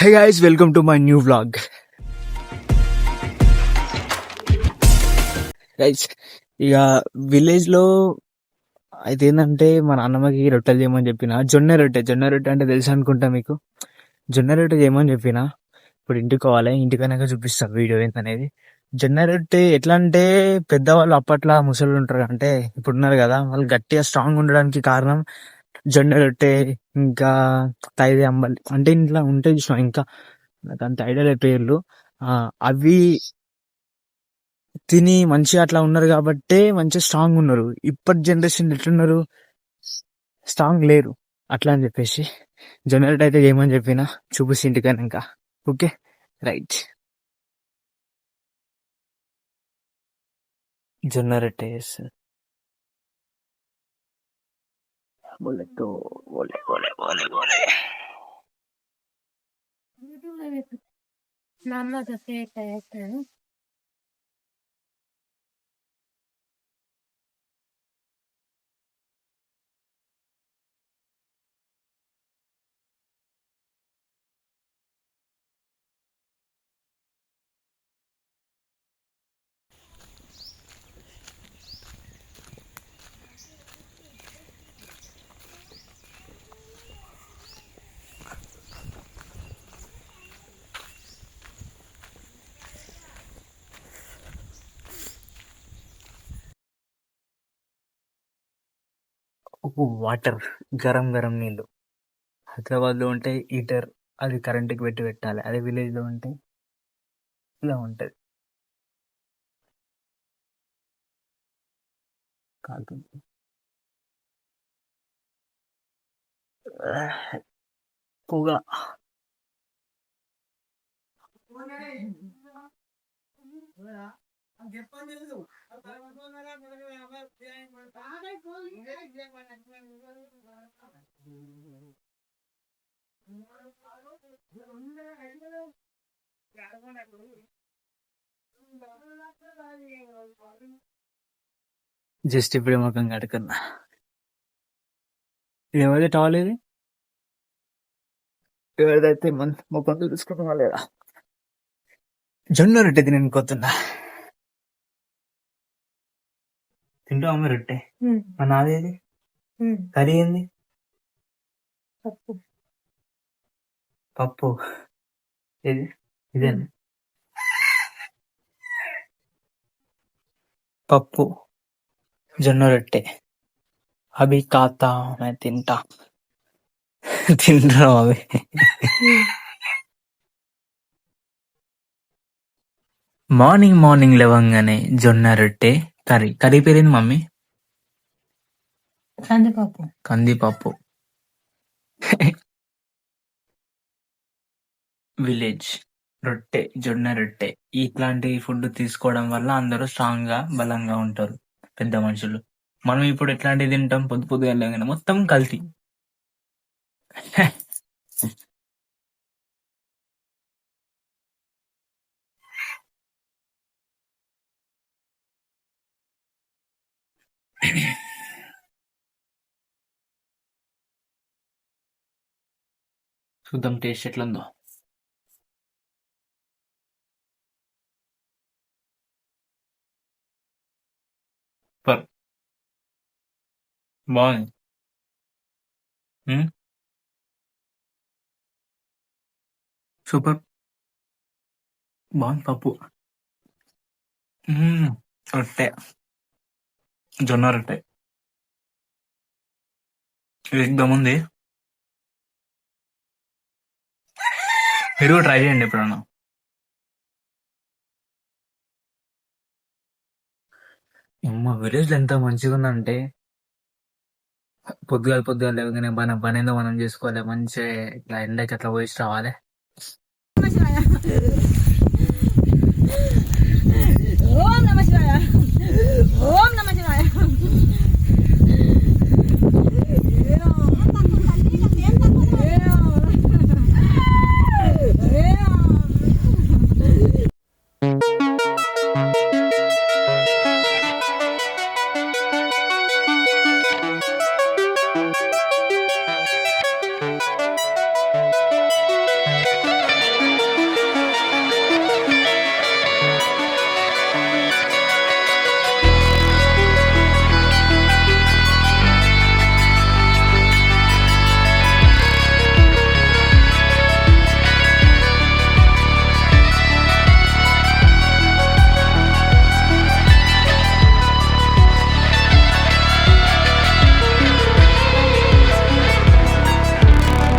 Hey guys, welcome to my new vlog. Guys ఇక village లో అయితే ఏంటంటే మా నాన్నమ్మకి రొట్టెలు చేయమని చెప్పిన జొన్న రొట్టె అంటే తెలుసు అనుకుంటా మీకు. జొన్న రొట్టె చేయమని చెప్పిన. ఇప్పుడు ఇంటికి పోవాలి, ఇంటికైనాక చూపిస్తాను వీడియో ఏంటనేది. జొన్న రొట్టె ఎట్లా అంటే పెద్దవాళ్ళు అప్పట్లో ముసళ్ళు ఉంటారు అంటే ఇప్పుడు ఉన్నారు కదా, వాళ్ళు గట్టిగా స్ట్రాంగ్ ఉండడానికి కారణం జొన్న రొట్టె. ఇంకా తైది అంబలి అంటే ఇంట్లో ఉంటే చూసిన, ఇంకా నాకు అంత ఐడియా లేదు పేర్లు. అవి తిని మంచిగా అట్లా ఉన్నారు కాబట్టే మంచిగా స్ట్రాంగ్ ఉన్నారు. ఇప్పటి జనరేషన్ ఎట్లున్నారు, స్ట్రాంగ్ లేరు. అట్లా అని చెప్పేసి జొన్న అయితే చేయమని చెప్పిన, చూపిస్తే ఇంటికైనా ఇంకా. Okay right. జొన్న రొట్టె చేస్తారు. బోలే తో బోలే బోలే బోలే బోలే. వాటర్, గరం గరం నీళ్ళు. హైదరాబాద్లో ఉంటే హీటర్, అది కరెంటుకి పెట్టి పెట్టాలి. అదే విలేజ్లో ఉంటే ఇలా ఉంటుంది. కాలుతుంది. పొగ. జస్ట్ ఇప్పుడే ముఖం కడుకున్నా. ఏమైతే టవల్ ఇది ఎవరిదైతే ముఖం చూసుకుంటున్నా లేదా. జొన్న రొట్టె తిని కొత్తున్నా. తింటావా అమ్మ రొట్టె? మన నాదేది కర్రీ ఏంది? పప్పు. ఇది ఇదేనా పప్పు జొన్న రొట్టె. అవి కాతా తింటా. తింటాం అవి. మార్నింగ్ లేవంగానే జొన్న రొట్టె కర్రీ. కర్రీ పేరేంది మమ్మీ? కందిపప్పు. విలేజ్ రొట్టె, జొన్న రొట్టె, ఇట్లాంటి ఫుడ్ తీసుకోవడం వల్ల అందరూ స్ట్రాంగ్ గా బలంగా ఉంటారు పెద్ద మనుషులు. మనం ఇప్పుడు ఎట్లాంటివి తింటాం, పొద్దుగా లేవగానే మొత్తం కల్తీ. చూద్దాం టేస్ట్ ఎట్లుందో. సూపర్, బాగుంది. సూపర్, బాగుంది పప్పు. రొట్టె, జొన్న రొట్టె ఎక్దమ్ ఉంది. మీరు కూడా ట్రై చేయండి ఎప్పుడన్నా. మా విలేజ్ లో ఎంత మంచిగా ఉందంటే, పొద్దుగాల లేవగానే మన పని ఏందో మనం చేసుకోవాలి. మంచిగా ఇట్లా ఎండకి అట్లా పోయి రావాలి. ఓం నమః శివాయ, ఓం నమః శివాయ.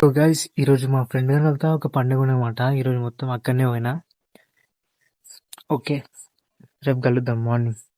సో గైస్ ఈరోజు మా ఫ్రెండ్ గారితో ఒక పండుగ ఉన్నమాట. ఈరోజు మొత్తం అక్కడనే పోయినా. ఓకే, రేపు కలుద్దాం మార్నింగ్.